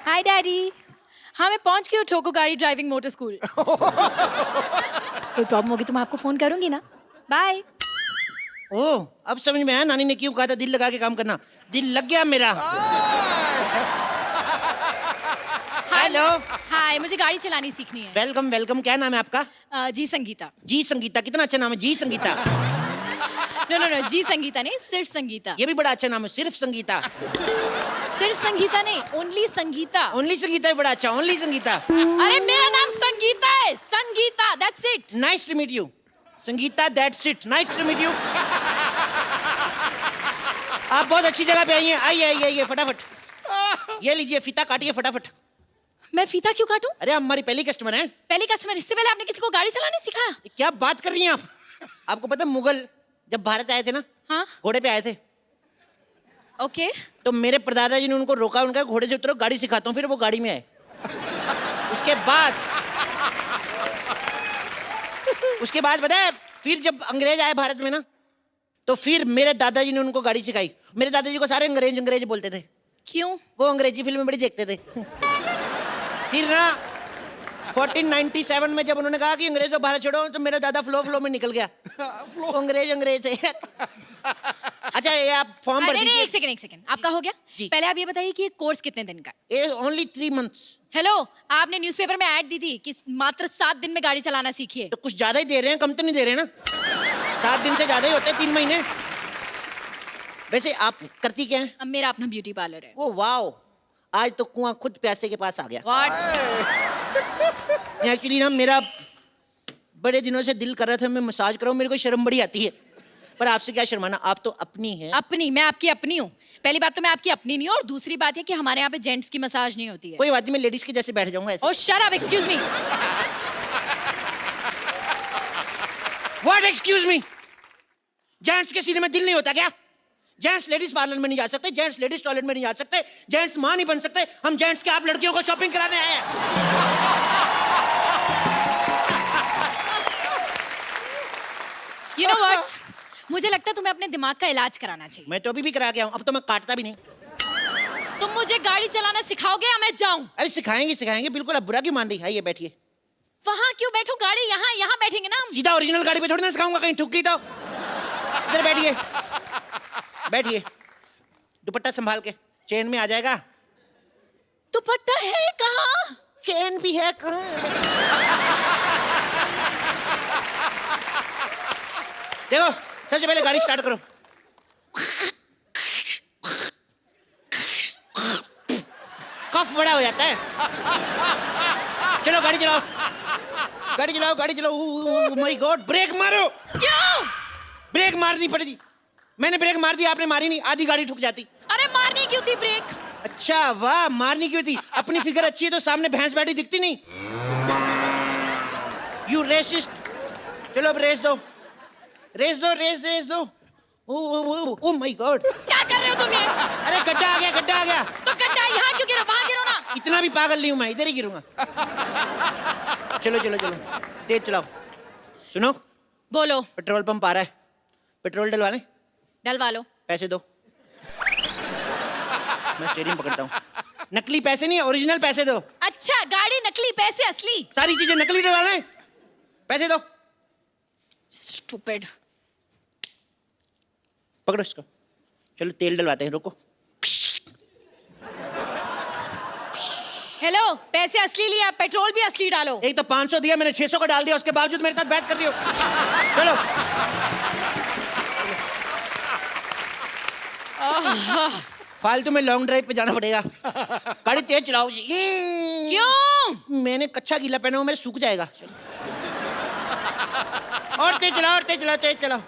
हाय daddy. हाँ मैं पहुंच गई हूँ ठोको गाड़ी ड्राइविंग मोटर स्कूल। कोई प्रॉब्लम होगी तो मैं आपको फोन करूंगी ना। बाय। ओह, अब समझ में आया नानी ने क्यों कहा था दिल लगा के काम करना। दिल लग गया मेरा। हेलो। हाय, मुझे गाड़ी चलानी सीखनी है। Welcome welcome. क्या नाम है आपका? जी संगीता। जी संगीता, कितना अच्छा नाम है जी संगीता। नो नो नो, जी संगीता नहीं, सिर्फ संगीता। ये भी बड़ा अच्छा नाम है, सिर्फ संगीता। सिर्फ संगीता नहीं, ओनली संगीता। ओनली संगीता भी बड़ा अच्छा, ओनली संगीता। अरे मेरा नाम संगीता है, Sangeeta, that's it. Nice to meet you Sangeeta, that's it. Nice to meet you. आप बहुत अच्छी जगह पे आई हैं। आइए आइए आइए फटाफट। ये लीजिए फीता काटिए फटाफट। मैं फीता क्यों काटूं? अरे हमारी पहली कस्टमर हैं। पहली कस्टमर, इससे पहले आपने किसी को गाड़ी चलाने सिखाया? क्या बात कर रही हैं आप? आपको पता है मुगल जब भारत आए थे ना, हाँ घोड़े पे आए थे, ओके। तो मेरे परदादा जी ने उनको रोका, उनका घोड़े से उतरो गाड़ी सिखाता हूँ, फिर वो गाड़ी में आए। उसके बाद पता है फिर जब अंग्रेज आए भारत में ना, तो फिर मेरे दादाजी ने उनको गाड़ी सिखाई। मेरे दादाजी को सारे अंग्रेज अंग्रेज बोलते थे। क्यों? वो अंग्रेजी फिल्में बड़ी देखते थे। फिर ना 1497 में जब उन्होंने कहा कि अंग्रेजों भारत छोड़ो, तो मेरा दादा फ्लो में निकल गया। वो अंग्रेज थे। अच्छा ये आप फॉर्म भर नहीं, दीजिए। एक सेकंड, आपका हो गया? जी। पहले आप ये बताइए कि ये कोर्स कितने दिन का है? ये ओनली 3 months। हेलो, आपने न्यूज़पेपर में ऐड दी थी कि मात्र 7 दिन में गाड़ी चलाना सीखिए। तो कुछ ज्यादा ही दे रहे हैं, कम तो नहीं दे रहे ना। 7 दिन से ज्यादा ही होते हैं, 3 महीने। वैसे आप करती क्या हैं? अब मेरा अपना ब्यूटी पार्लर है। वो वाओ, आज तो कुआं खुद प्यासे के पास आ गया। व्हाट? एक्चुअली ना मेरा बड़े दिनों से दिल कर रहा था मैं मसाज कराऊं, मेरे को शर्म बड़ी आती है, पर आपसे क्या शर्माना, आप तो अपनी हैं। अपनी? मैं आपकी अपनी हूँ? पहली बात तो मैं आपकी अपनी नहीं हूँ, और दूसरी बात है कि हमारे यहाँ पे जेंट्स की मसाज नहीं होती है। कोई बात नहीं, मैं लेडीज के जैसे बैठ जाऊंगा ऐसे। Oh shut up, excuse me. What excuse me? Gents के सीने में दिल नहीं होता क्या? जेंट्स लेडीज पार्लर में नहीं जा सकते, जेंट्स लेडीज टॉयलेट में नहीं जा सकते, जेंट्स मां नहीं बन सकते। हम जेंट्स के आप लड़कियों को शॉपिंग कराने आए हैं। यू नो व्हाट, मुझे लगता है तुम्हें अपने दिमाग का इलाज कराना चाहिए। मैं तो अभी भी करा के आऊं, अब तो मैं काटता भी नहीं। तुम मुझे गाड़ी चलाना सिखाओगे या मैं जाऊं? अरे सिखाएंगे सिखाएंगे, बिल्कुल। आप बुरा क्यों मान रही है? आइए बैठिए। वहां क्यों बैठू? गाड़ी यहाँ यहाँ बैठेंगे ना हम। सीधा ओरिजिनल गाड़ी पे थोड़ी ना सिखाऊंगा, कहीं ठुक गई तो। इधर बैठिए बैठिए, दुपट्टा संभाल के, चेन में आ जाएगा। दुपट्टा है कहाँ? चेन भी है कहाँ? देखो, सबसे पहले गाड़ी स्टार्ट करो। कफ बड़ा हो जाता है। चलो गाड़ी चलाओ, गाड़ी चलाओ, गाड़ी चलाओ। माय गॉड, ब्रेक मारो। क्यों? ब्रेक मारनी पड़ेगी। मैंने ब्रेक मार दी, आपने मारी नहीं, आधी गाड़ी ठुक जाती। अरे मारनी क्यों थी ब्रेक? अच्छा वाह, मारनी क्यों थी? अपनी फिगर अच्छी है तो सामने भैंस बैठी दिखती नहीं। You racist. चलो अब रेस दो, रेस दो, रेस दो। ओह माय गॉड, क्या कर रहे हो तुम ये? अरे गड्ढा आ गया, गड्ढा आ गया। तो गड्ढा यहाँ क्यों गिरो? वहां गिरो ना। इतना भी पागल नहीं हूं मैं, इधर ही गिरूंगा। चलो चलो चलो, तेज चलाओ। सुनो, बोलो। पेट्रोल पंप आ रहा है, पेट्रोल डलवा लें? डलवा लो। पैसे दो। मैं स्टीयरिंग पकड़ता हूँ। नकली पैसे नहीं, ओरिजिनल पैसे दो। अच्छा, गाड़ी नकली, पैसे असली। सारी चीजें नकली डलवा लें, पैसे दो। स्टूपिड। पकड़ो इसको। चलो तेल डलवाते हैं, रुको। हेलो, पैसे असली लिया, पेट्रोल भी असली डालो। एक तो 500 दिया मैंने, 600 का डाल दिया, उसके बावजूद मेरे साथ बहस कर रही हो। चलो। फालतू में लॉन्ग ड्राइव पे जाना पड़ेगा। गाड़ी तेज चलाओ जी। क्यों? मैंने कच्चा गीला पहना हुआ, मेरे सूख जाएगा। और तेज चलाओ, और तेज चलाओ, तेज चलाओ।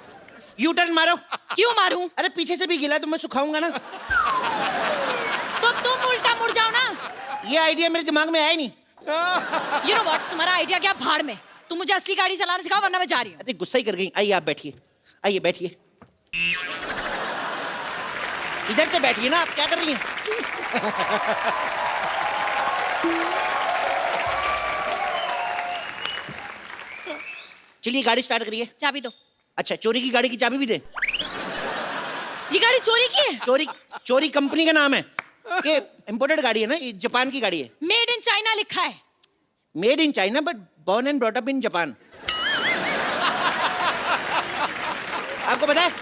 यू टर्न मारो। क्यों मारूं? अरे पीछे से भी गीला तो मैं सुखाऊंगा ना। तो तुम उल्टा मुड़ जाओ ना। ये आइडिया मेरे दिमाग में आया नहीं। यू नो व्हाट, तुम्हारा आइडिया क्या भाड़ में। तुम मुझे असली गाड़ी चलाना सिखाओ, वरना मैं जा रही हूँ। अरे गुस्सा ही कर गई। आइए आप बैठिए, आइए बैठिए। इधर से बैठिए ना, आप क्या कर रही हैं? चलिए गाड़ी स्टार्ट करिए। चाबी दो। अच्छा, चोरी की गाड़ी की चाबी भी दे? ये गाड़ी चोरी की है? चोरी, चोरी कंपनी का नाम है। ये इंपोर्टेड गाड़ी है ना, ये जापान की गाड़ी है। मेड इन चाइना लिखा है। Made in China but born and brought up in Japan. आपको पता है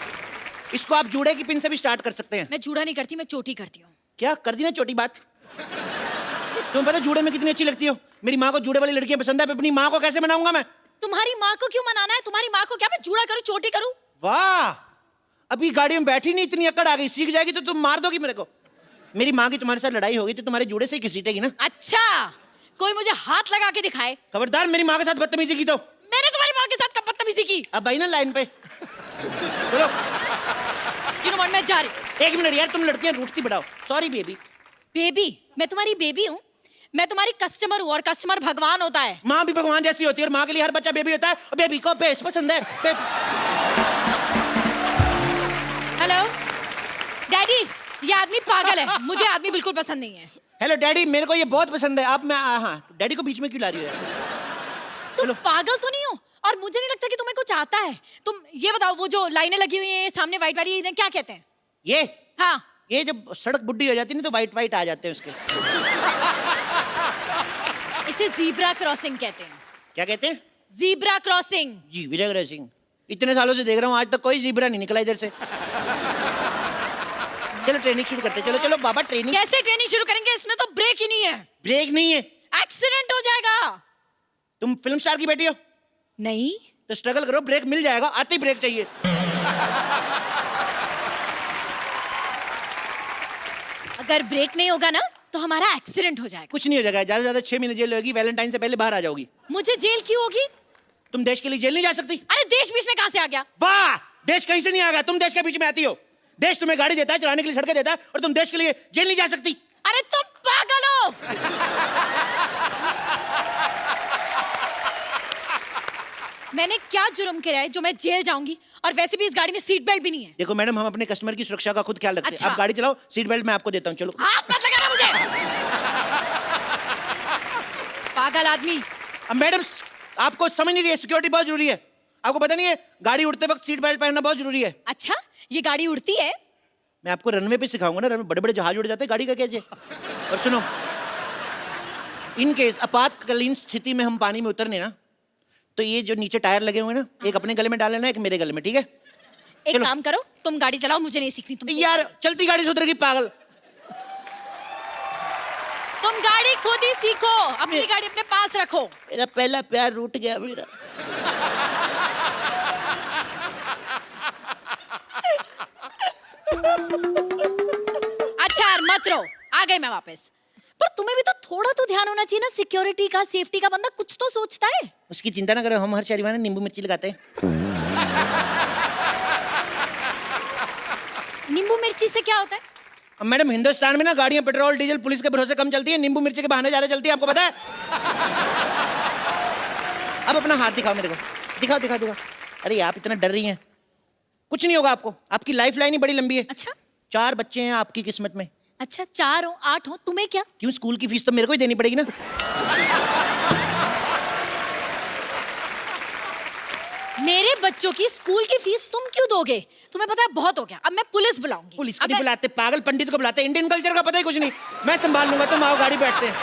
इसको आप जूड़े की पिन से भी स्टार्ट कर सकते हैं। मैं जूड़ा नहीं करती, मैं चोटी करती हूँ। क्या कर दी ना छोटी बात। तुम्हें पता है जूड़े में कितनी अच्छी लगती हो। मेरी माँ को जूड़े वाली लड़कियां पसंद है, अपनी माँ को कैसे मनाऊंगा मैं। तुम्हारी माँ को क्यों मनाना है? तुम्हारी माँ को क्या मैं जूड़ा करूँ, चोटी करूँ? वाह, अभी गाड़ी में बैठी नहीं इतनी अकड़ आ गई, सीख जाएगी तो तुम मार दोगी मेरे को। मेरी माँ की तुम्हारे साथ लड़ाई होगी तो तुम्हारे जूड़े से ही घसीटेगी ना। अच्छा, कोई मुझे हाथ लगा के दिखाए। खबरदार मेरी माँ के साथ बदतमीजी की तो। मैंने तुम्हारी माँ के साथ कब बदतमीजी की? अब भाई ना लाइन पे चलो। You know what, मैं जा रही। एक मिनट यार, तुम लड़कियां रूठती बढ़ाओ। Sorry baby. बेबी? मैं तुम्हारी बेबी हूँ? मैं तुम्हारी कस्टमर हूँ और कस्टमर भगवान होता है। माँ भी भगवान जैसी होती है और माँ के लिए हर बच्चा बेबी होता है और बेबी को बेस पसंद है। हेलो डैडी, ये आदमी पागल है, मुझे आदमी बिल्कुल पसंद नहीं है। हेलो डैडी, मेरे को ये बहुत पसंद है। अब मैं हाँ, डैडी को बीच में क्यों ला रही हो? तुम पागल तो नहीं हो? और मुझे नहीं लगता कि तुम्हें कुछ आता है। तुम ये बताओ, वो जो लाइनें लगी हुई हैं सामने वाइट वाली, इन्हें क्या कहते हैं? ये हाँ, ये जब सड़क बुड्ढी हो जाती है ना तो वाइट वाइट आ जाते हैं उसके। इसे जीब्रा क्रॉसिंग कहते हैं। क्या कहते हैं? Zebra crossing. जी विजय सिंह, इतने सालों से देख रहा हूँ आज तक कोई जीब्रा नहीं निकला इधर से। चलो ट्रेनिंग शुरू करते हैं। चलो चलो बाबा ट्रेनिंग। कैसे ट्रेनिंग शुरू करेंगे? इसमें तो ब्रेक ही नहीं है। ब्रेक नहीं है? एक्सीडेंट हो जाएगा। तुम फिल्म स्टार की बेटी हो नहीं तो स्ट्रगल करो, ब्रेक मिल जाएगा। आते ही ब्रेक चाहिए। अगर ब्रेक नहीं होगा ना तो हमारा एक्सीडेंट हो जाएगा। कुछ नहीं हो जाएगा, ज्यादा से ज्यादा 6 महीने जेल होगी। वैलेंटाइन से पहले बाहर आ जाओगी। मुझे जेल क्यों होगी? तुम देश के लिए जेल नहीं जा सकती। अरे देश बीच में कहां से आ गया? वाह, देश कहीं से नहीं आ गया, तुम देश के बीच में आती हो। देश तुम्हें गाड़ी देता है, चलाने के लिए सड़कें देता है और तुम देश के लिए जेल नहीं जा सकती। अरे तुम पागल हो। मैंने क्या जुर्म किया है जो मैं जेल जाऊंगी? और वैसे भी इस गाड़ी में सीट बेल्ट भी नहीं है। देखो मैडम, हम अपने कस्टमर की सुरक्षा का खुद ख्याल रखते हैं। अच्छा। आप गाड़ी चलाओ, सीट बेल्ट मैं आपको देता हूँ। चलो। हाथ मत लगाना मुझे। पागल आदमी। अब मैडम आपको समझ नहीं रही है, सिक्योरिटी बहुत जरूरी है। आपको पता नहीं है गाड़ी उड़ते वक्त सीट बेल्ट पहनना बहुत जरूरी है। अच्छा, ये गाड़ी उड़ती है? मैं आपको रनवे पे सिखाऊंगा ना, रनवे बड़े बड़े जहाज उड़ जाते हैं, गाड़ी का कैसे। और सुनो, इन केस आपातकालीन स्थिति में हम पानी में उतरने ना, तो ये जो नीचे टायर लगे हुए हैं ना, एक अपने गले में डाल लेना, एक मेरे गले में, ठीक है? एक चलो। काम करो, तुम गाड़ी चलाओ, मुझे नहीं सीखनी। तुम यार चलती गाड़ी से उतरेगी पागल। तुम गाड़ी खुद ही सीखो, अपनी गाड़ी अपने पास रखो। मेरा पहला प्यार रूठ गया मेरा। अच्छा यार मत रो, आ गई मैं वापस। पर तुम्हें भी तो थोड़ा तो ध्यान होना चाहिए ना, सिक्योरिटी का, सेफ्टी का। बंदा कुछ तो सोचता है। उसकी चिंता ना करो, हम हर शनिवार नींबू मिर्ची लगाते हैं। नींबू मिर्ची से क्या होता है? अब मैडम हिंदुस्तान में ना गाड़ियां पेट्रोल डीजल पुलिस के भरोसे कम चलती है, नींबू मिर्ची के बहाने ज्यादा चलती है, आपको पता है? अब अपना हाथ दिखाओ मेरे को, दिखाओ दिखाओ दिखाओ। अरे आप इतना डर रही हैं, कुछ नहीं होगा आपको। आपकी लाइफ लाइन ही बड़ी लंबी है। अच्छा 4 बच्चे हैं आपकी किस्मत में। अच्छा, 4 हो 8 हो, तुम्हें क्या? क्यों, स्कूल की फीस तो मेरे को ही देनी पड़ेगी ना। मेरे बच्चों की स्कूल की फीस तुम क्यों दोगे? तुम्हें पता है बहुत हो गया, अब मैं पुलिस बुलाऊंगी। पुलिस को नहीं बुलाते, पागल पंडित को बुलाते। इंडियन कल्चर का पता ही कुछ नहीं। मैं संभाल लूंगा, तुम आओ गाड़ी बैठते हैं।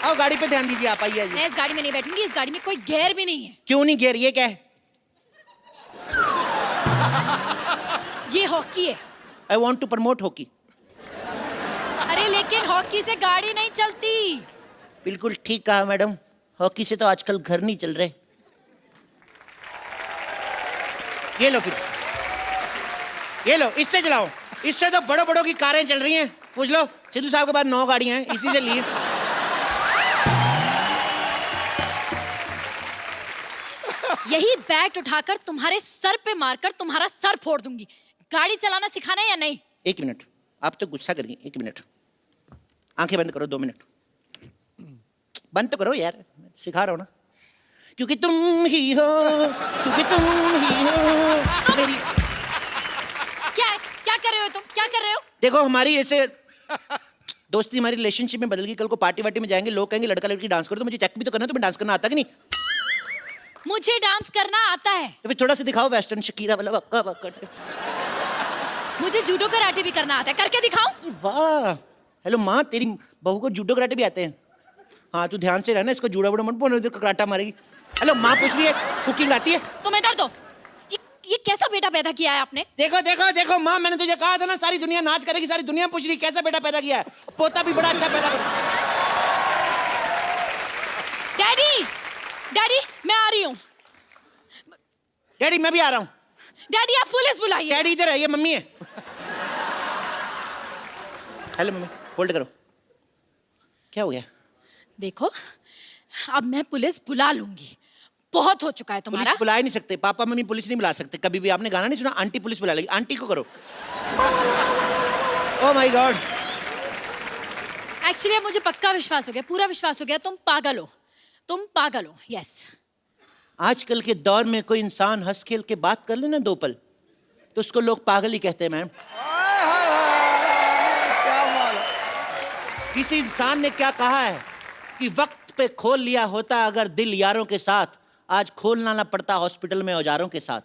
आओ गाड़ी पे ध्यान दीजिए, आप आइए। मैं इस गाड़ी में नहीं बैठूंगी, इस गाड़ी में कोई गेयर भी नहीं है। क्यों नहीं गियर, ये क्या है? ये हॉकी है। I want to promote hockey. अरे लेकिन हॉकी से गाड़ी नहीं चलती। बिल्कुल ठीक कहा मैडम, हॉकी से तो आजकल घर नहीं चल रहे। ये लो फिर, ये लो, इससे चलाओ। इससे तो बड़ों बड़ों की कारें चल रही हैं। पूछ लो सिद्धू साहब के पास 9 गाड़ियां हैं, इसी से लिए। यही बैट उठाकर तुम्हारे सर पे मारकर तुम्हारा सर फोड़ दूंगी। गाड़ी चलाना सिखाना है या नहीं? 1 मिनट, आप तो गुस्सा करिए। 1 मिनट, आंखें बंद करो। 2 मिनट बंद तो करो यार, सिखा रहा हूं ना। क्योंकि तुम ही हो, क्योंकि तुम ही हो मेरी। क्या है? क्या कर रहे हो तुम? क्या कर रहे हो? देखो हमारी ऐसे दोस्ती, हमारी रिलेशनशिप में बदल गई। कल को पार्टी वार्टी में जाएंगे, लोग कहेंगे लड़का लड़की डांस करो, तो मुझे चेक भी तो करना। तुम्हें डांस करना आता कि नहीं? मुझे डांस करना आता है। तो फिर थोड़ा सा दिखाओ वेस्टर्न शकीरा वाला वक्का वक्का। मुझे जूडो कराटे भी करना आता है, करके दिखाऊं? वाह, हेलो माँ, तेरी बहू को जूडो कराटे भी आते हैं। हाँ तू ध्यान से रहना, इसको जूड़ा वूड़ा मत बोलना, इधर कराटा मारेगी। हेलो माँ, पूछ रही है कुकिंग आती है? तुम इधर दो। ये कैसा बेटा पैदा किया है आपने? देखो देखो देखो माँ, मैंने तुझे कहा था ना सारी दुनिया नाच करेगी, सारी दुनिया पूछ रही कैसा बेटा पैदा किया है। पोता भी बड़ा अच्छा पैदा कर। डैडी, डैडी मैं आ रही हूँ। डैडी मैं भी आ रहा हूँ। डैडी आप पुलिस बुलाइए। डैडी इधर है, ये मम्मी है। हेलो मम्मी, होल्ड करो। क्या हो गया? देखो अब मैं पुलिस बुला लूंगी, बहुत हो चुका है तुम्हारा। पुलिस बुला ही नहीं सकते, पापा मम्मी पुलिस नहीं बुला सकते कभी भी। आपने गाना नहीं सुना, आंटी पुलिस बुला लेगी। आंटी को करो। Oh my God. एक्चुअली अब मुझे पक्का विश्वास हो गया, पूरा विश्वास हो गया, तुम पागल हो, तुम पागल हो। यस। आजकल के दौर में कोई इंसान हंस खेल के बात कर लेना 2 पल तो उसको लोग पागल ही कहते हैं मैम। क्या माल। किसी इंसान ने क्या कहा है कि वक्त पे खोल लिया होता अगर दिल यारों के साथ, आज खोलना ना पड़ता हॉस्पिटल में औजारों के साथ।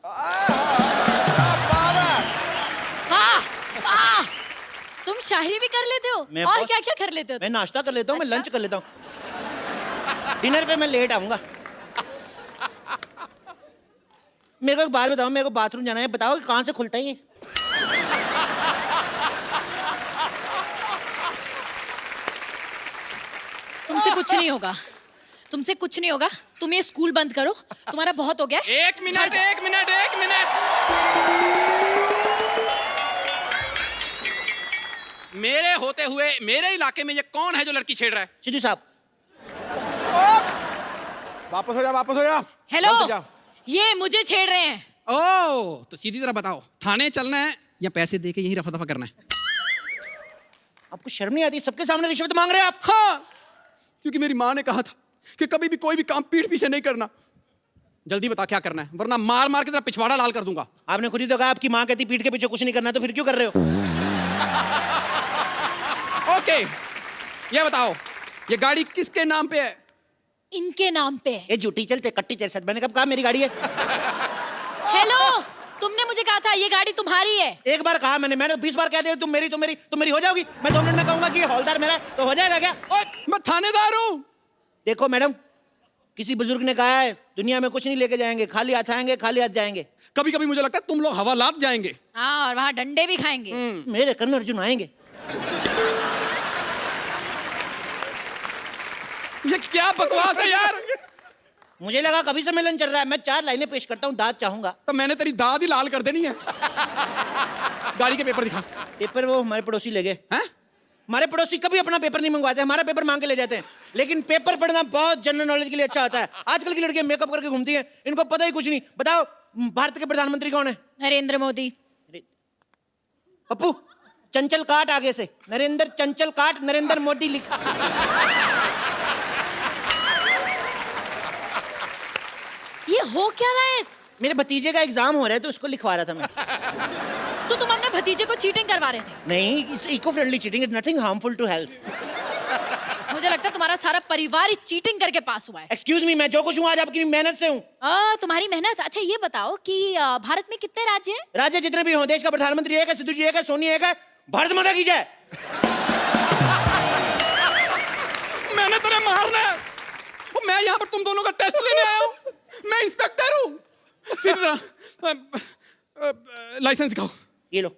वाह वाह, तुम शायरी भी कर लेते हो मैं और बहुत- क्या क्या कर लेते हो? मैं नाश्ता कर लेता हूँ, मैं अच्छा? लंच कर लेता हूँ, डिनर पे मैं लेट आऊंगा। मेरे को एक बात बताओ, मेरे को बाथरूम जाना है, बताओ कहाँ से खुलता है ये? तुमसे कुछ नहीं होगा, तुमसे कुछ नहीं होगा। तुम ये स्कूल बंद करो, तुम्हारा बहुत हो गया है। एक मिनट एक मिनट एक मिनट। मेरे होते हुए मेरे इलाके में ये कौन है जो लड़की छेड़ रहा है? सिद्धू साहब। वापस हो जा, वापस हो जा। हेलो, वापस जा। ये मुझे छेड़ रहे हैं। ओह, तो सीधी तरह बताओ, थाने चलना है या पैसे दे के यही रफा दफा करना है? आपको शर्म नहीं आती? सबके सामने रिश्वत मांग रहे हो आप? हाँ, क्योंकि मेरी माँ ने कहा था कि कभी भी कोई भी काम पीठ पीछे नहीं करना। जल्दी बता क्या करना है, वरना मार मार के तेरा पिछवाड़ा लाल कर दूंगा। आपने खुद ही तो कहा आपकी माँ कहती पीठ के पीछे कुछ नहीं करना, तो फिर क्यों कर रहे हो? ओके, ये बताओ ये गाड़ी किसके नाम पे है? इनके नाम पे। ये झूठी चलते कट्टी तेरे साथ। मैंने कब कहा मेरी गाड़ी है? हेलो, तुमने मुझे कहा था ये गाड़ी तुम्हारी है। एक बार कहा मैंने 20 बार कह दिया तुम मेरी हो जाओगी। मैं 2 मिनट में कहूंगा कि ये हौलदार मेरा है, तो हो जाएगा क्या? ओए, मैं थानेदार हूँ। देखो मैडम, किसी बुजुर्ग ने कहा है दुनिया में कुछ नहीं लेके जाएंगे, खाली हाथ आएंगे खाली हाथ जाएंगे। कभी कभी मुझे लगता है तुम लोग हवालात जाएंगे। हाँ, और वहाँ डंडे भी खाएंगे। मेरे कर्ण अर्जुन आएंगे। ये क्या बकवास है यार? मुझे लगा कभी सम्मेलन चल रहा है। मैं 4 लाइनें पेश करता हूँ, दाद चाहूंगा। तो मैंने तेरी दाद ही लाल कर देनी है। गाड़ी के पेपर दिखा। पेपर वो हमारे पड़ोसी ले गए। हैं? हमारे पड़ोसी कभी अपना पेपर नहीं मंगवाते, हमारा पेपर मांग के ले जाते हैं। लेकिन पेपर पढ़ना बहुत जनरल नॉलेज के लिए अच्छा होता है। आजकल की लड़कियां मेकअप करके घूमती हैं, इनको पता ही कुछ नहीं। बताओ भारत के प्रधानमंत्री कौन है? नरेंद्र मोदी। पप्पू, चंचल काट आगे से, नरेंद्र चंचल काट, नरेंद्र मोदी लिखा। ये हो क्या रहा है? मेरे भतीजे का एग्जाम हो रहा है तो उसको लिखवा रहा था मैं। तो तुम अपने भतीजे को चीटिंग करवा रहे थे? नहीं, it's eco friendly cheating, it's nothing harmful to health. मुझे लगता है तुम्हारा सारा परिवार ही चीटिंग करके पास हुआ है। एक्सक्यूज मी, मैं जो कुछ हूँ आज आपकी मेहनत से हूँ। तुम्हारी मेहनत। अच्छा ये बताओ कि भारत में कितने राज्य हैं? राज्य जितने भी हों, देश का प्रधानमंत्री एक है, सिद्धू जी एक है, सोनी एक है। भारत माता की जय। मैंने तेरे मारना है। वो मैं यहाँ पर तुम दोनों का टेस्ट लेने आया हूँ। मैं इंस्पेक्टर हूँ। सीधी तरह लाइसेंस दिखाओ। ये लो।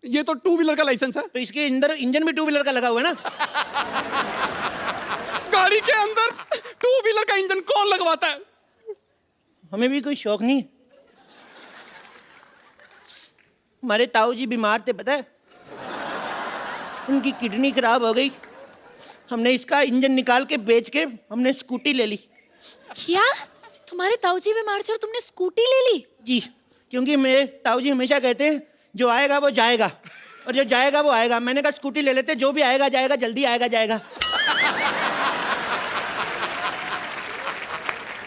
ये तो 2 व्हीलर का लाइसेंस है। तो इसके अंदर इंजन भी 2 व्हीलर का लगा हुआ है ना? गाड़ी के अंदर 2 व्हीलर का इंजन कौन लगवाता है? हमें भी कोई शौक नहीं। हमारे ताऊ जी बीमार थे, पता है? उनकी किडनी खराब हो गई। हमने इसका इंजन निकाल के बेच के हमने स्कूटी ले ली। क्या? तुम्हारे ताऊजी बीमार थे और तुमने स्कूटी ले ली? जी, क्योंकि मेरे ताऊ जी हमेशा कहते हैं जो आएगा वो जाएगा और जो जाएगा वो आएगा। मैंने कहा स्कूटी ले लेते, जो भी आएगा जाएगा, जल्दी आएगा जाएगा।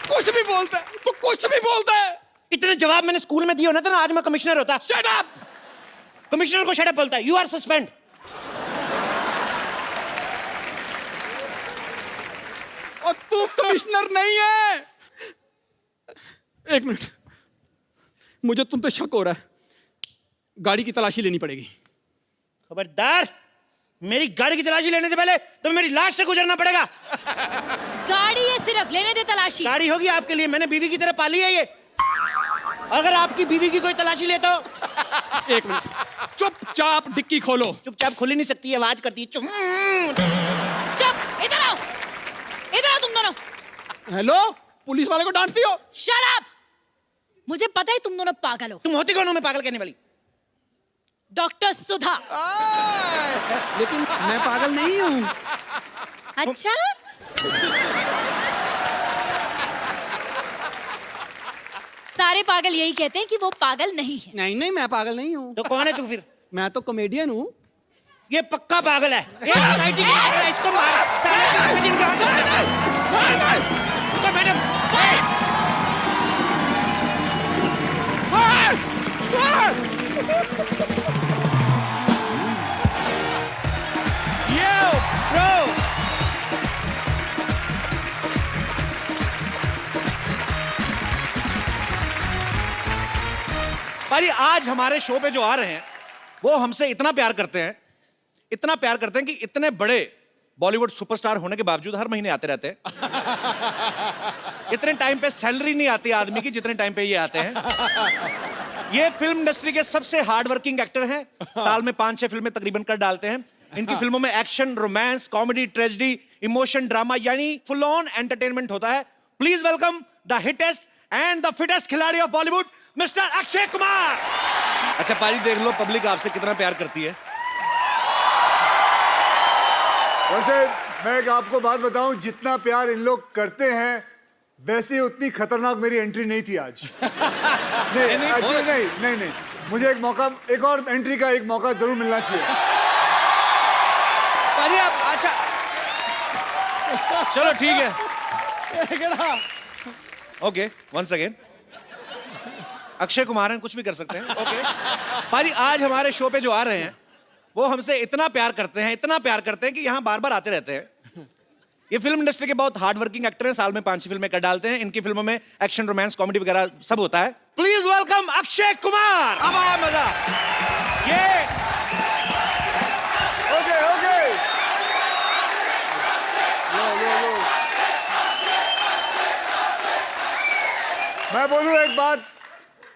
कुछ भी बोलता है, तो कुछ भी बोलता है। इतने जवाब मैंने स्कूल में दिए होना था ना, आज मैं कमिश्नर होता। Shut up. कमिश्नर को शट अप बोलता है। You are suspend. और तू कमिश्नर नहीं है। एक मिनट, मुझे तुम पे शक हो रहा है। गाड़ी की तलाशी लेनी पड़ेगी। खबरदार, मेरी गाड़ी की तलाशी लेने से पहले तुम्हें मेरी लाश से गुजरना पड़ेगा। गाड़ी है सिर्फ, लेने दे तलाशी। गाड़ी होगी आपके लिए, मैंने बीवी की तरह पाली है ये। अगर आपकी बीवी की कोई तलाशी ले तो एक मिनट, चुपचाप डिक्की खोलो। चुपचाप खुल ही नहीं सकती, आवाज करती है। चुप, इधर आओ, इधर आओ तुम दोनों। हेलो, पुलिस वाले को डांटती हो? Shut up. मुझे पता है तुम दोनों पागल हो। तुम होती कौन हो मैं पागल कहने वाली? डॉक्टर सुधा। लेकिन मैं पागल नहीं हूँ। अच्छा, सारे पागल यही कहते हैं कि वो पागल नहीं है। नहीं नहीं, मैं पागल नहीं हूँ। तो कौन है तू फिर? मैं तो कॉमेडियन हूँ। ये पक्का पागल है। ये सोसाइटी का पागल है, इसको मार। सारे कॉमेडियन का हाथ है। तो मैंने Yo, bro! भाई आज हमारे शो पे जो आ रहे हैं वो हमसे इतना प्यार करते हैं, इतना प्यार करते हैं कि इतने बड़े बॉलीवुड सुपरस्टार होने के बावजूद हर महीने आते रहते हैं। इतने टाइम पे सैलरी नहीं आती आदमी की जितने टाइम पे ये आते हैं। ये फिल्म इंडस्ट्री के सबसे हार्ड वर्किंग एक्टर हैं। साल में 5-6 फिल्में तकरीबन कर डालते हैं। इनकी फिल्मों में action, romance, comedy, tragedy, emotion, drama यानी फुल ऑन एंटरटेनमेंट होता है। Please welcome the hittest and the fittest खिलाड़ी of Bollywood, mister Akshay Kumar. अच्छा पाजी, देख लो पब्लिक आपसे कितना प्यार करती है। वैसे मैं एक आपको बात बताऊं, जितना प्यार इन लोग करते हैं वैसे उतनी खतरनाक मेरी एंट्री नहीं थी आज। नहीं, actually नहीं, मुझे एक मौका, एक और एंट्री का एक मौका जरूर मिलना चाहिए। पाजी आप अच्छा चलो ठीक है। Okay, once again Akshay Kumar हैं, कुछ भी कर सकते हैं। ओके पाजी, आज हमारे शो पे जो आ रहे हैं वो हमसे इतना प्यार करते हैं, इतना प्यार करते हैं कि यहाँ बार बार आते रहते हैं। ये फिल्म इंडस्ट्री के बहुत हार्ड वर्किंग एक्टर हैं, साल में 5 फिल्में कर डालते हैं। इनकी फिल्मों में एक्शन, रोमांस, कॉमेडी वगैरह सब होता है। Please welcome Akshay Kumar. अब आया मजा। ये ओके लो। मैं बोलूं एक बात,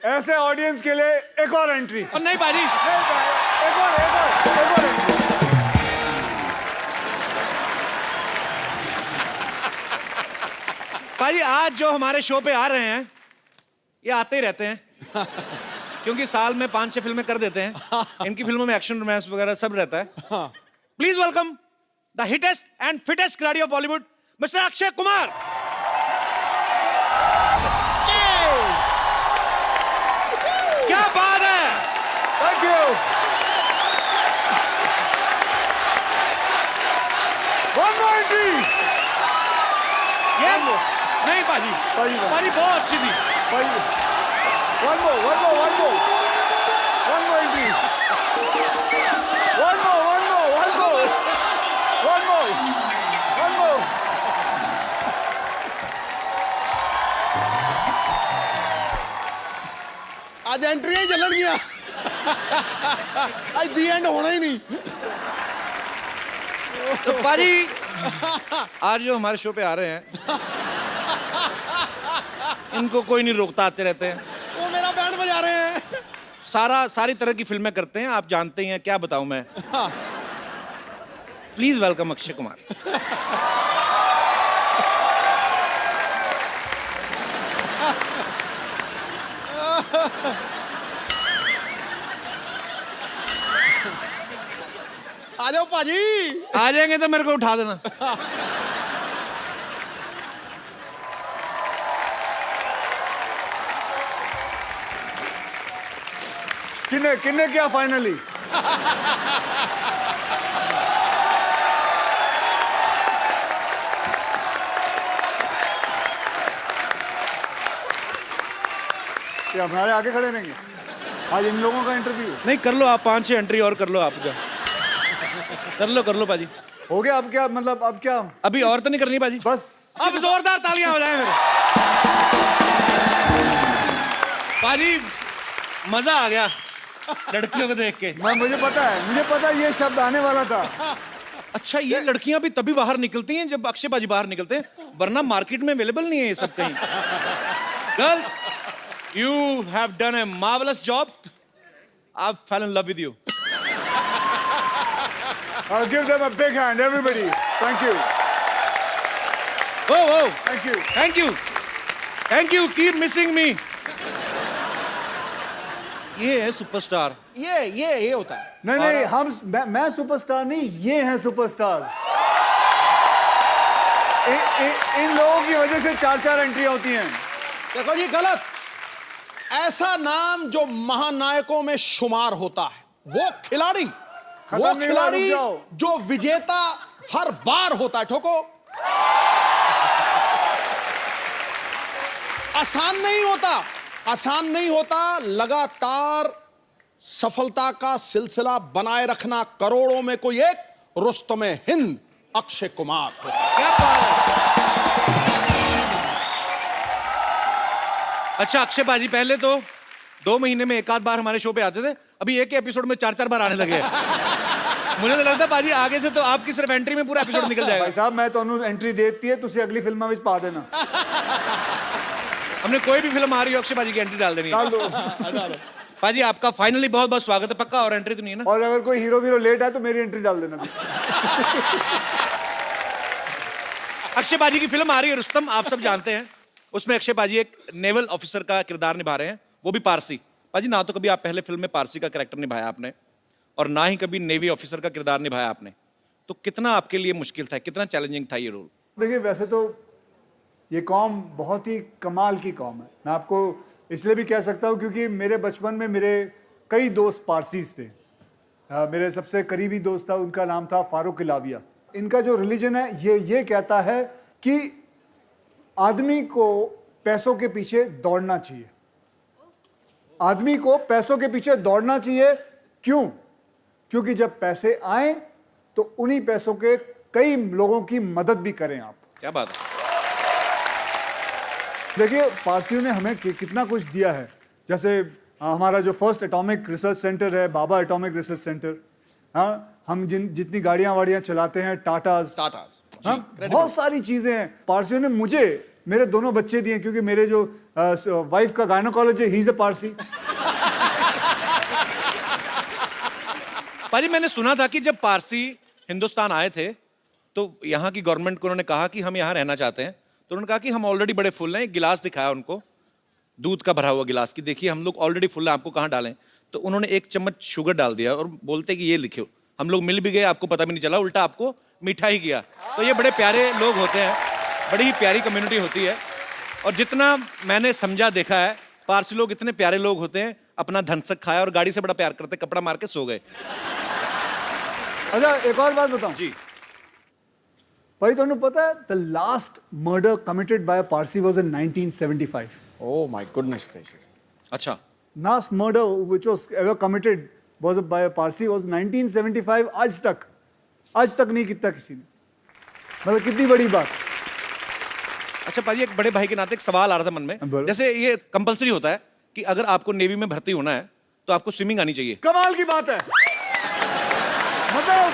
ऐसे ऑडियंस के लिए एक और एंट्री। और नहीं पाजी, एक और एंट्री। पाजी आज जो हमारे शो पे आ रहे हैं ये आते ही रहते हैं क्योंकि साल में 5-6 फिल्में कर देते हैं। इनकी फिल्मों में एक्शन, रोमांस वगैरह सब रहता है। Please welcome the hittest and fittest खिलाड़ी of Bollywood, mister Akshay Kumar. क्या बात है, thank you. One more entry. ये नहीं पाजी, पाजी बहुत अच्छी थी। One more entry. One more. आज एंट्री ही चलन गया। आज दी एंड होना ही नहीं। तो पाजी आज जो हमारे शो पे आ रहे हैं इनको कोई नहीं रोकता, आते रहते हैं। वो मेरा बैंड बजा रहे हैं। सारी तरह की फिल्में करते हैं, आप जानते ही हैं, क्या बताऊं मैं। Please welcome Akshay Kumar. आ जाओ पाजी। आ जाएंगे तो मेरे को उठा देना। किन्ने क्या फाइनली? ये हमारे आगे खड़े रहेंगे आज इन लोगों का इंटरव्यू। नहीं कर लो आप, 5-6 एंट्री और कर लो आप। जा कर लो पाजी। हो गया? अब क्या मतलब, अब क्या? अभी और तो नहीं करनी पाजी, बस अब जोरदार तालियां हो जाए मेरे। पाजी मजा आ गया। लड़कियों को देख के। मुझे पता है ये शब्द आने वाला था। अच्छा, ये लड़कियां भी तभी बाहर निकलती हैं जब अक्षय बाजी बाहर निकलते हैं, वरना मार्केट में अवेलेबल नहीं है ये सब कहीं। Girls, you have done a marvellous job. I fail in love with you. I'll give them a big hand, everybody. Thank you. Oh, Thank you. thank you, thank you. Keep missing me. ये है superstar. ये होता है। नहीं, मैं superstar नहीं, ये हैं सुपरस्टार। इन लोगों की वजह से 4-4 एंट्री होती हैं। देखो जी, गलत। ऐसा नाम जो महानायकों में शुमार होता है, वो खिलाड़ी जो विजेता हर बार होता है। ठोको। आसान नहीं होता लगातार सफलता का सिलसिला बनाए रखना। करोड़ों में कोई एक रुस्तमे हिंद अक्षय कुमार। क्या बात है। अच्छा अक्षय बाजी, पहले तो 2 महीने में एक आध बार हमारे शो पे आते थे, अभी एक एपिसोड में 4-4 बार आने लगे। मुझे तो लगता है बाजी आगे से तो आपकी सिर्फ एंट्री में पूरा एपिसोड निकल जाएगा। भाई साहब, मैं तो एंट्री देती है, तुझे अगली फिल्म में पा देना। हमने कोई भी फिल्म आ रही हो अक्षय बाजी की एंट्री डाल देनी है। डाल दो। बाजी आपका फाइनली बहुत बहुत स्वागत है। पक्का और एंट्री तो नहीं है ना? और अगर कोई हीरो लेट है तो मेरी एंट्री डाल देना। अक्षय बाजी की फिल्म आ रही है रुस्तम, आप सब जानते हैं। उसमें अक्षय बाजी एक नेवल ऑफिसर का किरदार निभा रहे हैं, वो भी पारसी। बाजी, ना तो कभी आप पहले फिल्म में पारसी का कैरेक्टर निभाया आपने, और ना ही कभी नेवी ऑफिसर का किरदार निभाया आपने, तो कितना आपके लिए मुश्किल था, कितना चैलेंजिंग था ये रोल? देखिए, वैसे तो ये कौम बहुत ही कमाल की कौम है। मैं आपको इसलिए भी कह सकता हूँ क्योंकि मेरे बचपन में मेरे कई दोस्त पारसीज थे। मेरे सबसे करीबी दोस्त था, उनका नाम था फारूक इलाविया। इनका जो रिलीजन है ये कहता है कि आदमी को पैसों के पीछे दौड़ना चाहिए। आदमी को पैसों के पीछे दौड़ना चाहिए। क्यों? क्योंकि जब पैसे आए तो उन्हीं पैसों के कई लोगों की मदद भी करें आप। क्या बात है। देखिए, पारसियों ने हमें कितना कुछ दिया है। जैसे हमारा जो फर्स्ट एटॉमिक रिसर्च सेंटर है, बाबा एटॉमिक रिसर्च सेंटर। हाँ, हम जितनी गाड़ियां चलाते हैं, टाटास। हाँ, बहुत सारी चीजें हैं। पारसियों ने मुझे मेरे दोनों बच्चे दिए, क्योंकि मेरे जो वाइफ का गायनोकोलॉजी है, ही इज अ पारसी। पाजी, मैंने सुना था कि जब पारसी हिंदुस्तान आए थे तो यहाँ की गवर्नमेंट को उन्होंने कहा कि हम यहाँ रहना चाहते हैं, तो उन्होंने कहा कि हम ऑलरेडी बड़े फुल हैं। एक गिलास दिखाया उनको, दूध का भरा हुआ गिलास, की देखिए हम लोग ऑलरेडी फुल हैं, आपको कहाँ डालें? तो उन्होंने 1 चम्मच शुगर डाल दिया और बोलते कि ये लिखो। हम लोग मिल भी गए, आपको पता भी नहीं चला, उल्टा आपको मीठा ही किया। तो ये बड़े प्यारे लोग होते हैं, बड़ी ही प्यारी कम्युनिटी होती है। और जितना मैंने समझा देखा है, पारसी लोग इतने प्यारे लोग होते हैं, अपना धनसक खाया और गाड़ी से बड़ा प्यार करते, कपड़ा मार के सो गए। अच्छा, एक और बात बताऊं जी भाई, तो पता है the last murder committed by a Parsi was in 1975। Oh my goodness gracious. अच्छा, last murder which was ever committed was by a Parsi was 1975। आज तक नहीं कितना किसी ने। मतलब कितनी बड़ी बात। अच्छा पाजी, एक बड़े भाई के नाते एक सवाल आ रहा था मन में। बोलो। जैसे ये कंपलसरी होता है कि अगर आपको नेवी में भर्ती होना है तो आपको स्विमिंग आनी चाहिए। कमाल की बात है। मतलब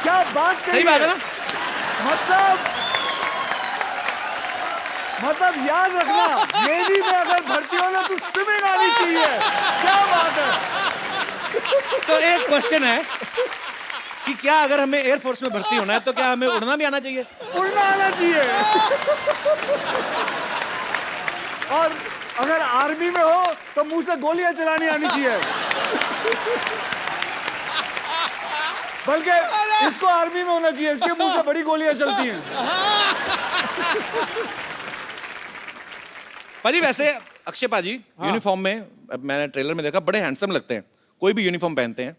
क्या बात कही सही बात है ना? मतलब याद रखना, नेवी में अगर भर्ती होना तो स्विमिंग आनी चाहिए। क्या बात है। तो एक क्वेश्चन है कि क्या अगर हमें एयरफोर्स में भर्ती होना है तो क्या हमें उड़ना भी आना चाहिए? उड़ना आना चाहिए। और अगर आर्मी में हो तो मुंह से गोलियां चलानी आनी चाहिए। बल्कि इसको आर्मी में होना चाहिए, इसके मुंह से बड़ी गोलियां चलती हैं। पाजी, वैसे अक्षय पाजी यूनिफॉर्म में, मैंने ट्रेलर में देखा, बड़े हैंडसम लगते हैं, कोई भी यूनिफॉर्म पहनते हैं।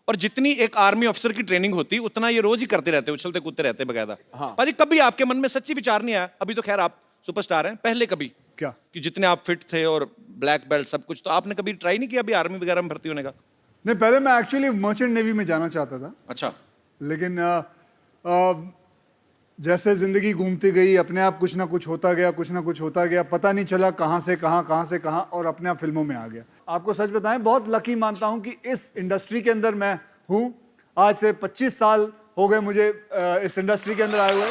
और जितनी एक आर्मी ऑफिसर की ट्रेनिंग होती उतना ये रोज ही करते रहते, उछलते कूदते रहते बकायदा। पाजी, कभी आपके मन में सच्ची विचार नहीं आया, अभी तो खैर आप सुपरस्टार हैं, पहले कभी क्या कि जितने आप फिट थे और ब्लैक बेल्ट सब कुछ, तो आपने कभी ट्राई नहीं किया अभी आर्मी वगैरह में भर्ती होने का? नहीं, पहले मैं एक्चुअली मर्चेंट नेवी में जाना चाहता था। अच्छा। लेकिन जैसे जिंदगी घूमती गई, अपने आप कुछ ना कुछ होता गया, कुछ ना कुछ होता गया, पता नहीं चला कहाँ से कहाँ, और अपने आप फिल्मों में आ गया। आपको सच बताएं, बहुत लकी मानता हूं कि इस इंडस्ट्री के अंदर मैं हूं। आज से 25 साल हो गए मुझे इस इंडस्ट्री के अंदर आए हुए।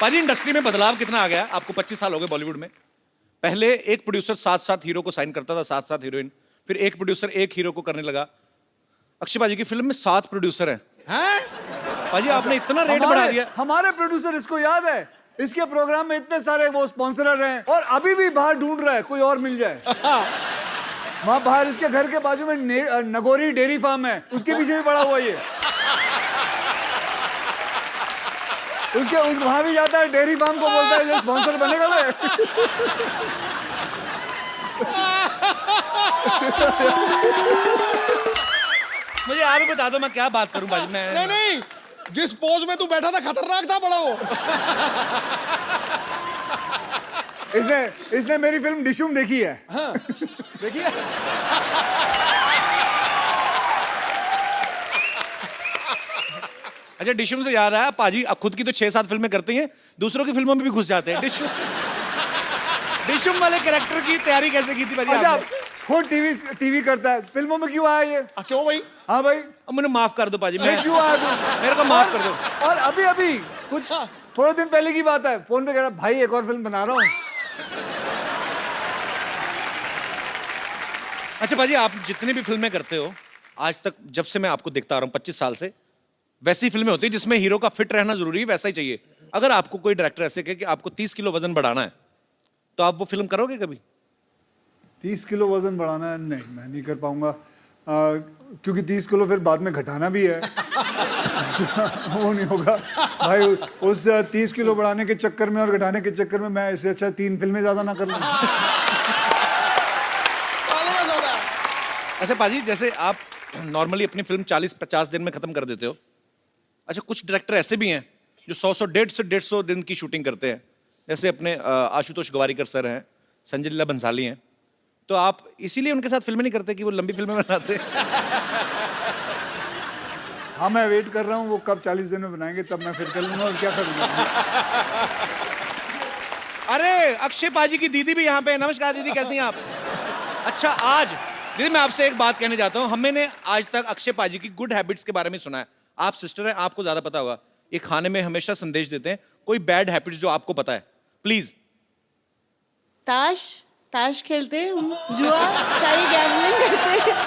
पाजी, इंडस्ट्री में बदलाव कितना आ गया? आपको 25 साल हो गए बॉलीवुड में। पहले एक प्रोड्यूसर 7-7 हीरो को साइन करता था, 7-7 हीरोइन। फिर एक प्रोड्यूसर एक हीरो को करने लगा। अक्षय पाजी की फिल्म में 7 प्रोड्यूसर हैं। पाजी, आपने इतना रेट बढ़ा दिया। हमारे प्रोड्यूसर, इसको याद है, इसके प्रोग्राम में इतने सारे वो स्पॉन्सरर हैं, और अभी भी बाहर ढूंढ रहा है कोई और मिल जाए। वहां बाहर इसके घर के बाजू में नगोरी डेयरी फार्म है, उसके पीछे भी पड़ा हुआ ये। वहां भी जाता है, डेयरी फार्म को बोलता है, ये स्पॉन्सर बनेगा मैं। मुझे आप ही बता दो मैं क्या बात करूं पाजी। मैं नहीं, जिस पोज में तू बैठा था खतरनाक था बड़ा वो। इसने मेरी फिल्म डिशुम देखी है। हाँ। देखिए, अच्छा, डिशुम से याद आया, पाजी अब खुद की तो 6-7 फिल्में करती हैं, दूसरों की फिल्मों में भी घुस जाते हैं। डिशुम वाले कैरेक्टर की तैयारी कैसे की थी पाजी अच्छा, आपने? खुद टीवी करता है, फिल्मों में क्यों आया ये? क्यों भाई? हाँ भाई, अब मुझे माफ कर दो पाजी, मैं क्यों आया तू? मेरे को माफ कर दो। और अभी कुछ थोड़े दिन पहले की बात है, फोन पे कह रहा, भाई एक और फिल्म बना रहा हूँ। अच्छा पाजी, आप जितनी भी फिल्में करते हो आज तक, जब से मैं आपको देखता आ रहा हूँ 25 साल से, वैसी फिल्में होती है जिसमें हीरो का फिट रहना जरूरी है, वैसा ही चाहिए। अगर आपको कोई डायरेक्टर ऐसे कहे कि आपको 30 किलो वजन बढ़ाना है, तो आप वो फिल्म करोगे कभी? 30 किलो वजन बढ़ाना है? नहीं, मैं नहीं कर पाऊंगा, क्योंकि 30 किलो फिर बाद में घटाना भी है। वो नहीं होगा भाई, उस 30 किलो बढ़ाने के चक्कर में और घटाने के चक्कर में मैं इससे अच्छा 3 फिल्में ज्यादा ना कर लूं। अच्छा पाजी, जैसे आप नॉर्मली अपनी फिल्म 40-50 दिन में खत्म कर देते हो। अच्छा, कुछ डायरेक्टर ऐसे भी हैं जो 100 150 दिन की शूटिंग करते हैं, जैसे अपने आशुतोष गवारीकर सर हैं, संजय लीला बंसाली हैं। तो आप इसीलिए उनके साथ फिल्में नहीं करते कि वो लंबी फिल्में बनाते? हाँ, मैं वेट कर रहा हूँ, वो कब 40 दिन में बनाएंगे, तब मैं फिर कर लूंगा, और क्या करूंगा। अरे, अक्षय पाजी की दीदी भी यहाँ पे है। नमस्कार दीदी, कैसी हैं आप? अच्छा, आज दीदी मैं आपसे एक बात कहने जाता हूँ। हमने आज तक अक्षय पाजी की गुड हैबिट्स के बारे में सुना है। आप सिस्टर हैं, आपको ज्यादा पता होगा। ये खाने में हमेशा संदेश देते हैं, कोई बैड हैबिट्स जो आपको पता है, प्लीज। ताश खेलते हैं, जुआ, सारी गैम्बलिंग करते हैं,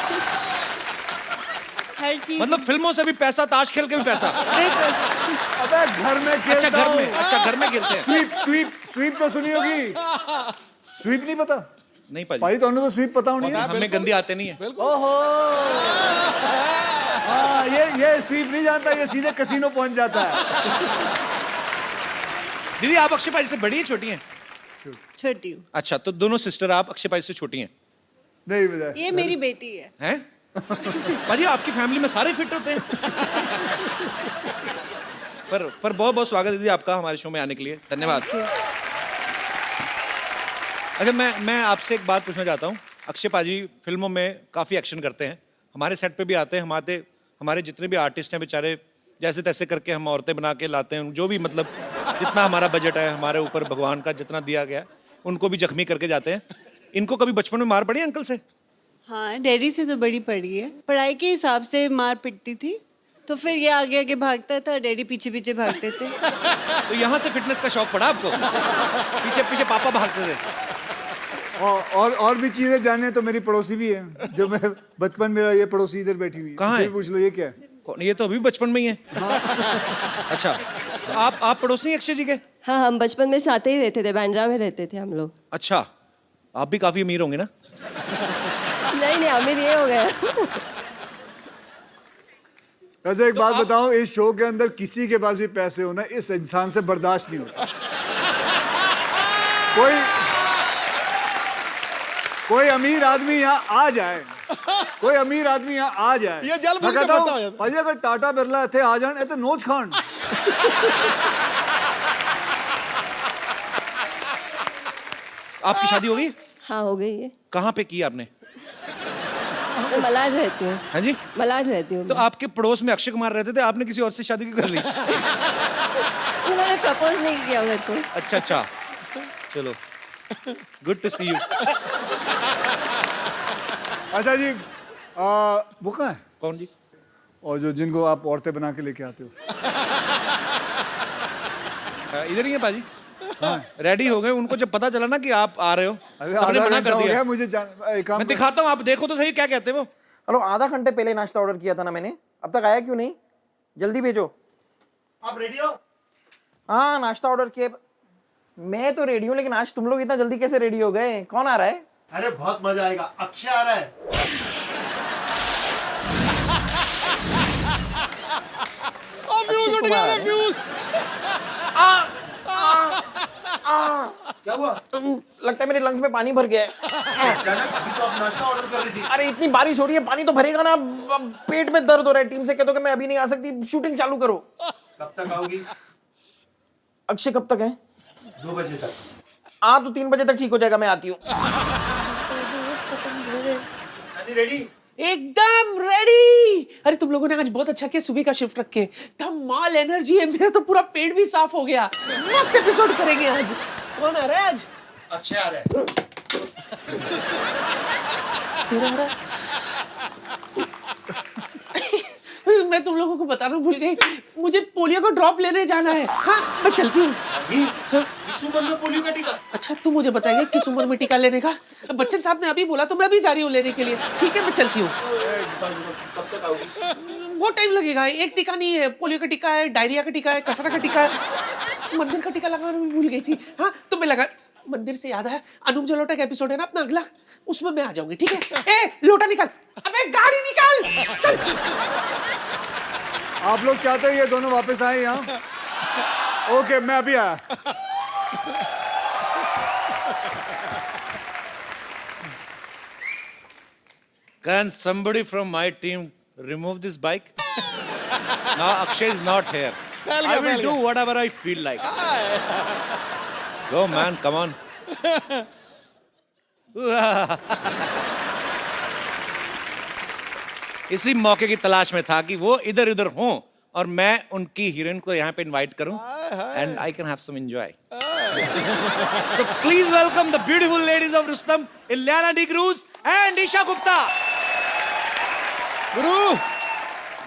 हर चीज। मतलब फिल्मों से भी पैसा, ताश खेल के भी पैसा। अबे घर में खेलता अच्छा, घर में, हूँ। अच्छा घर में खेलते हैं। स्वीप तो सुनी होगी। स्वीप नहीं पता? नहीं पाजी, भाई तो तो स्वीप पता होनी है। हमें गंदी आते नहीं है। ओहो, हाँ, ये स्वीप नहीं जानता, ये सीधे कसीनो पहुंच जाता है। दीदी आप अक्षय पाजी से बड़ी हैं छोटी हैं? छोटी हूँ। अच्छा, तो दोनों सिस्टर आप अक्षय पाजी से छोटी हैं? नहीं पता। ये मेरी बेटी है। हैं? पाजी आपकी फैमिली में सारे फिट होते हैं। पर बहुत बहुत स्वागत है दीदी आपका हमारे शो में आने के लिए, धन्यवाद। अच्छा, मैं आपसे एक बात पूछना चाहता हूँ। अक्षय पाजी फिल्मों में काफ़ी एक्शन करते हैं, हमारे सेट पे भी आते हैं। हमारे जितने भी आर्टिस्ट हैं बेचारे, जैसे तैसे करके हम औरतें बना के लाते हैं, जो भी मतलब जितना हमारा बजट है, हमारे ऊपर भगवान का जितना दिया गया, उनको भी जख्मी करके जाते हैं। इनको कभी बचपन में मार पड़ी अंकल से? हाँ, डैडी से तो बड़ी पड़ी है। पढ़ाई के हिसाब से मार पिटती थी, तो फिर ये आगे आगे भागता था, डैडी पीछे पीछे भागते थे। तो यहाँ से फिटनेस का शौक पड़ा आपको? पीछे पीछे पापा भागते थे। और भी चीजें जाने तो मेरी पड़ोसी भी है, जो मैं बचपन मेरा ये पड़ोसी इधर बैठी हुई है। कहाँ है? पूछ लो, ये क्या है? कौन? ये तो अभी बचपन में ही है। अच्छा, तो आप पड़ोसी हैं अक्षय जी के? हाँ, हम बचपन में साथ ही रहते थे, बांद्रा में रहते थे हम लोग। अच्छा, आप भी काफी अमीर होंगे ना? नहीं, अमीर ये हो गया। वैसे एक बात बताऊं, इस शो के अंदर किसी के पास भी पैसे होना इस इंसान से बर्दाश्त नहीं होता। कोई अमीर आदमी यहाँ आ जाए, कोई अमीर आदमी यहाँ आ जाए, ये जल मैं भर के कहता हूं, बताओ यार। भाई अगर टाटा बिरला इतने आ जाए तो नोच खान। आपकी शादी हो गई? हाँ, हो गई है। कहाँ पे की आपने? मैं मलाड रहती हूँ, हाँ जी, मलाड रहती हूँ। तो आपके पड़ोस में अक्षय कुमार रहते थे, आपने किसी और से शादी क्यों कर ली? उन्होंने प्रपोज नहीं किया मेरे को। अच्छा अच्छा, चलो, गुड टू सी यू। अच्छा जी, वो कहाँ है? कौन जी? और जो जिनको आप औरतें बना के लेके आते हो? इधर ही है पाजी। रेडी हो गए, उनको जब पता चला ना कि आप आ रहे हो, अरे सबने आधा मना घंटा कर हो दिया। गया मुझे एक काम मैं दिखाता हूँ, आप देखो तो सही क्या कहते हैं वो। हेलो, आधा घंटे पहले नाश्ता ऑर्डर किया था ना मैंने, अब तक आया क्यों नहीं? जल्दी भेजो। आप रेडी हो? हाँ, नाश्ता ऑर्डर किया। मैं तो रेडी हूँ, लेकिन आज तुम लोग इतना जल्दी कैसे रेडी हो गए? कौन आ रहा है? अरे बहुत मजा आएगा, अक्षय आ रहा है। अक्षय कुमार है। क्या हुआ? लगता है मेरे लंग्स में पानी भर गया है। अचानक अभी तो आप नाश्ता ऑर्डर कर रही थी। अरे इतनी बारिश हो रही है, पानी तो भरेगा ना। अब पेट में दर्द हो रहा है। टीम से कह दो कि मैं अभी नहीं आ सकती, शूटिंग चालू करो। कब तक आओगी? अक्षय कब तक है? 2 बजे तक। हाँ, तो 3 बजे तक ठीक हो जाएगा, मैं आती हूँ। रेडी? एकदम रेडी। अरे तुम लोगों ने आज बहुत अच्छा किया सुबह का शिफ्ट रख के, धमाल एनर्जी है, मेरा तो पूरा पेट भी साफ हो गया। मस्त एपिसोड करेंगे आज। कौन आ रहा है आज? अक्षय आ रहा है। तेरा आ रहा है? मैं तुम लोगों को बताना भूल गई, मुझे पोलियो का ड्रॉप लेने जाना है। हाँ, मैं चलती हूँ। इस उम्र में पोलियो का टीका? अच्छा, तू मुझे बताएगा किस उम्र में टीका लेने का? बच्चन साहब ने अभी बोला तो मैं अभी जा रही हूँ लेने के लिए। ठीक है, मैं चलती हूँ। कब तक आओगी? बहुत टाइम लगेगा। एक टीका नहीं है, पोलियो का टीका है, डायरिया का टीका है, कसरा का टीका है, मंदिर का टीका लगाना मैं भूल गई थी। हाँ, तो मैं लगा। मंदिर से याद है, अनूप जलोटा का एपिसोड है ना अपना अगला, उसमें मैं आ जाऊंगी। ठीक है? ए, लोटा निकाल, अबे गाड़ी निकाल। चल। आप लोग चाहते हैं ये दोनों वापस आए यहाँ? ओके, मैं अभी आया। Can somebody from my team remove this bike? Now Akshay is not here. I will do whatever I feel like. Go man, come on. इसी मौके की तलाश में था कि वो इधर उधर हों और मैं उनकी हीरोइन को यहाँ पे इनवाइट करूं and I can have some enjoy. So please welcome the beautiful ladies of Rustom, Ilyana D'Cruz and Isha Gupta. गुरु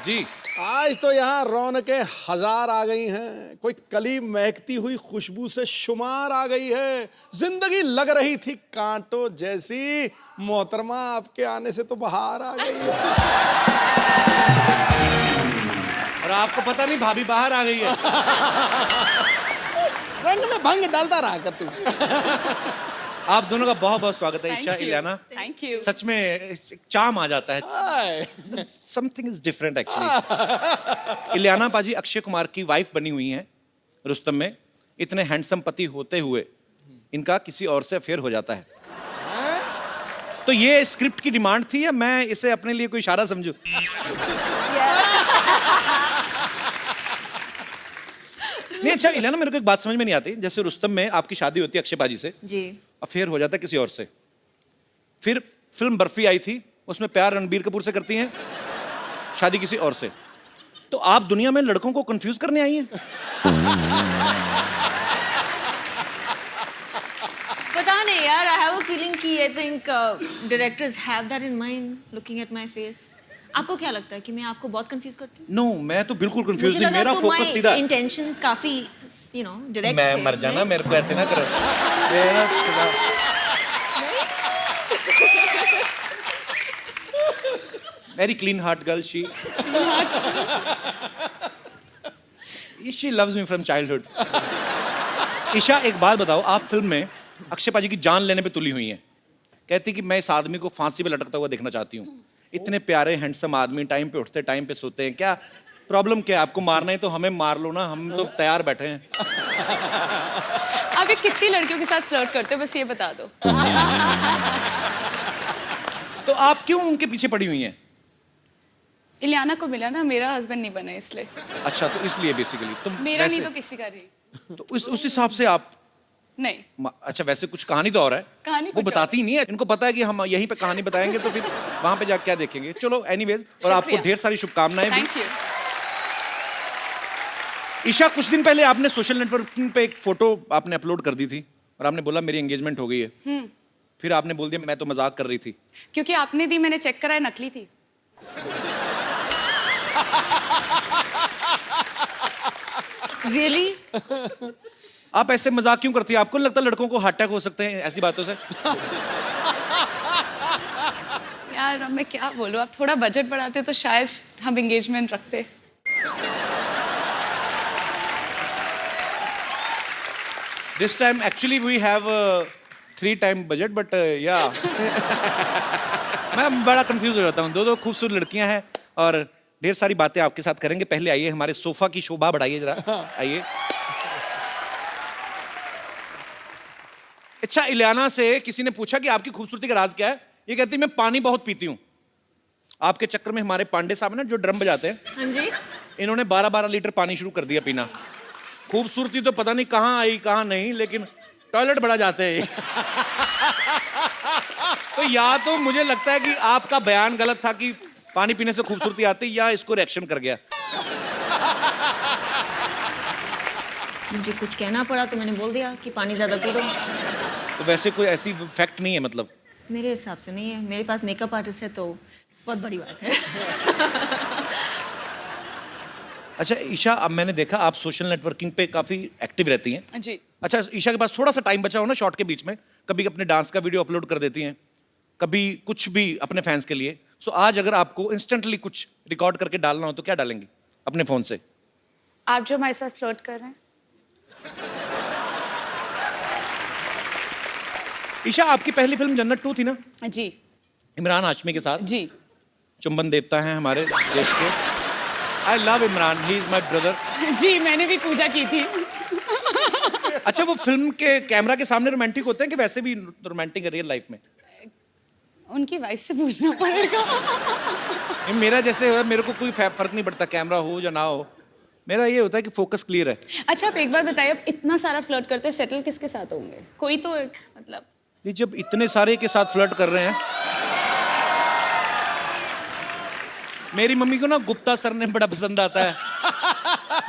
जी, आज तो यहाँ रौनकें हजार आ गई हैं, कोई कली महकती हुई खुशबू से शुमार आ गई है, जिंदगी लग रही थी कांटों जैसी। मोहतरमा, आपके आने से तो बाहर आ गई है। और आपको पता नहीं भाभी बाहर आ गई है। रंग में भंग डालता रहा कर तू। आप दोनों का बहुत बहुत स्वागत है, ईशा, इलियाना। Thank you. सच में एक चार्म आ जाता है। Something is different actually. Ileana पाजी अक्षय कुमार की वाइफ बनी हुई हैं रुस्तम में। इतने हैंडसम पति होते हुए इनका किसी और से अफेयर हो जाता है। तो ये स्क्रिप्ट की डिमांड थी या मैं इसे अपने लिए कोई इशारा समझूं? नहीं, अच्छा इलियाना, मेरे को एक बात समझ में नहीं आती। जैसे रुस्तम में आपकी शादी होती है अक्षय पाजी से, जी। अफेयर हो जाता है किसी और से। फिर फिल्म बर्फी आई थी, उसमें प्यार रणबीर कपूर से करती हैं, शादी किसी और से। तो आप दुनिया में लड़कों को कंफ्यूज करने आई हैं? पता नहीं यार, आई हैव अ फीलिंग कि I think directors have that in mind looking at my face. आपको क्या लगता है कि मैं आपको बहुत कंफ्यूज करती हूँ? नो, मैं तो बिल्कुल कंफ्यूज नहीं, मेरा फोकस सीधा है। इंटेंशंस काफी यू नो डायरेक्ट। मैं मर जाना, मेरे को ऐसे ना करो। Very clean heart girl she. She loves me from childhood. Isha, एक बात बताओ, आप फिल्म में अक्षय पाजी की जान लेने पे तुली हुई हैं। कहती कि मैं इस आदमी को फांसी पे लटकता हुआ देखना चाहती हूँ। इतने प्यारे हैंडसम आदमी, टाइम पे उठते टाइम पे सोते हैं, क्या प्रॉब्लम क्या है? आपको मारना है तो हमें मार लो ना, हम तो तैयार बैठे हैं। आप ये कितनी लड़कियों के साथ फ्लर्ट करते हो, बस ये बता दो। तो आप क्यों उनके पीछे पड़ी हुई हैं? इलियाना को मिला ना, मेरा हस्बैंड नहीं बना इसलिए। अच्छा, तो इसलिए बेसिकली तुम मेरा नहीं वैसे- तो किसी का नहीं। तो उस हिसाब से आप नहीं। अच्छा, वैसे कुछ कहानी तो और है, कहानी वो कुछ बताती ही नहीं है। इनको पता है कि हम यहीं पे कहानी बताएंगे तो फिर वहां पे जाके क्या देखेंगे। चलो एनीवेज, और आपको शुक्रिया। ढेर सारी शुभकामनाएं भी। Thank you. ईशा, कुछ दिन पहले आपने सोशल नेटवर्किंग पे एक फोटो आपने अपलोड कर दी थी और आपने बोला मेरी एंगेजमेंट हो गई है। फिर आपने बोल दिया मैं तो मजाक कर रही थी। क्योंकि आपने दी, मैंने चेक कराया, नकली थी। रियली? आप ऐसे मजाक क्यों करती है? आपको नहीं लगता लड़कों को हार्ट अटैक हो सकते हैं ऐसी बातों से? यार अब मैं क्या बोलूँ, आप थोड़ा बजट बढ़ाते तो शायद हम एंगेजमेंट रखते। This time actually we have 3 times budget, but yeah. मैं बड़ा कंफ्यूज हो जाता हूँ। दो खूबसूरत लड़कियां हैं और ढेर सारी बातें आपके साथ करेंगे। पहले आइए, हमारे सोफा की शोभा बढ़ाइए जरा, आइए। अच्छा, इलियाना से किसी ने पूछा कि आपकी खूबसूरती का राज क्या है? ये कहती मैं पानी बहुत पीती हूँ। आपके चक्कर में हमारे पांडे साहब ना जो ड्रम बजाते हैं, हाँ जी। इन्होंने 12-12 लीटर पानी शुरू कर दिया पीना। खूबसूरती तो पता नहीं कहाँ आई कहाँ नहीं, लेकिन टॉयलेट बड़ा जाते हैं। तो या तो मुझे लगता है कि आपका बयान गलत था कि पानी पीने से खूबसूरती आती, या इसको रिएक्शन कर गया। मुझे कुछ कहना पड़ा तो मैंने बोल दिया कि पानी ज्यादा पी लो। तो वैसे कोई ऐसी फैक्ट नहीं है मतलब? मेरे हिसाब से नहीं है। मेरे पास मेकअप आर्टिस्ट है तो बहुत बड़ी बात है। अच्छा ईशा, अब मैंने देखा आप सोशल नेटवर्किंग पे काफी एक्टिव रहती हैं। जी। अच्छा, ईशा के पास थोड़ा सा टाइम बचा हो ना शॉर्ट के बीच में, कभी अपने डांस का वीडियो अपलोड कर देती हैं, कभी कुछ भी अपने फैंस के लिए। सो आज अगर आपको इंस्टेंटली कुछ रिकॉर्ड करके डालना हो तो क्या डालेंगी अपने फोन से? आप जो हमारे साथ फ्लर्ट कर रहे हैं। ईशा, आपकी पहली फिल्म जन्नत 2 थी ना? जी। इमरान हाशमी के साथ। जी। चुंबन देवता हैं हमारे देश के। I love Imran, he is my brother. जी, मैंने भी पूजा की थी। अच्छा, वो फिल्म के कैमरा के सामने रोमांटिक होते हैं कि वैसे भी रोमांटिक है रियल लाइफ में? उनकी वाइफ से पूछना पड़ेगा। मेरा जैसे है, मेरे को कोई फर्क नहीं पड़ता कैमरा हो या ना हो। मेरा ये होता है कि फोकस क्लियर है। अच्छा, आप एक बार बताइए, आप इतना सारा फ्लर्ट करते हैं, सेटल किसके साथ होंगे? कोई तो एक मतलब। ये जब इतने सारे के साथ फ्लर्ट कर रहे हैं। मेरी मम्मी को ना गुप्ता सर ने बड़ा पसंद आता है,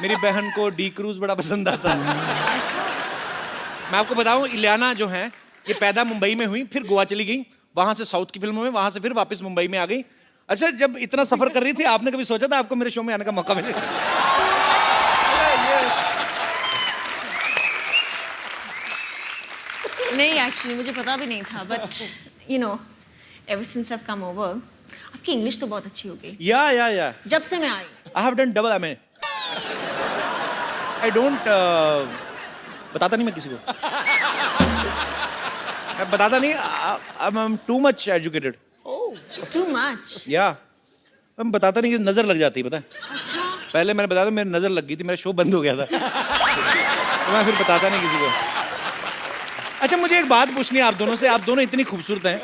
मेरी बहन को डी क्रूज बड़ा पसंद आता है। मैं आपको बताऊं, इलियाना जो है ये पैदा मुंबई में हुई, फिर गोवा चली गई, वहां से साउथ की फिल्मों में, वहां से फिर वापस मुंबई में आ गई। अच्छा, जब इतना सफर कर रही थी, आपने कभी सोचा था आपको मेरे शो में आने का मौका मिलेगा? नहीं, एक्चुअली मुझे पता भी नहीं था, but you know ever since I have come over, आपकी इंग्लिश तो बहुत अच्छी हो गई। या जब से मैं आई। I have done double MA. I don't बताता नहीं मैं किसी को। मैं बताता नहीं, I am too much educated. Too much? या मैं बताता नहीं कि नजर लग जाती है, पता है? अच्छा। पहले मैंने बताया था, मेरी नजर लग गई थी, मेरा शो बंद हो गया था। तो मैं फिर बताता नहीं किसी को। अच्छा, मुझे एक बात पूछनी है आप दोनों से। आप दोनों इतनी खूबसूरत हैं,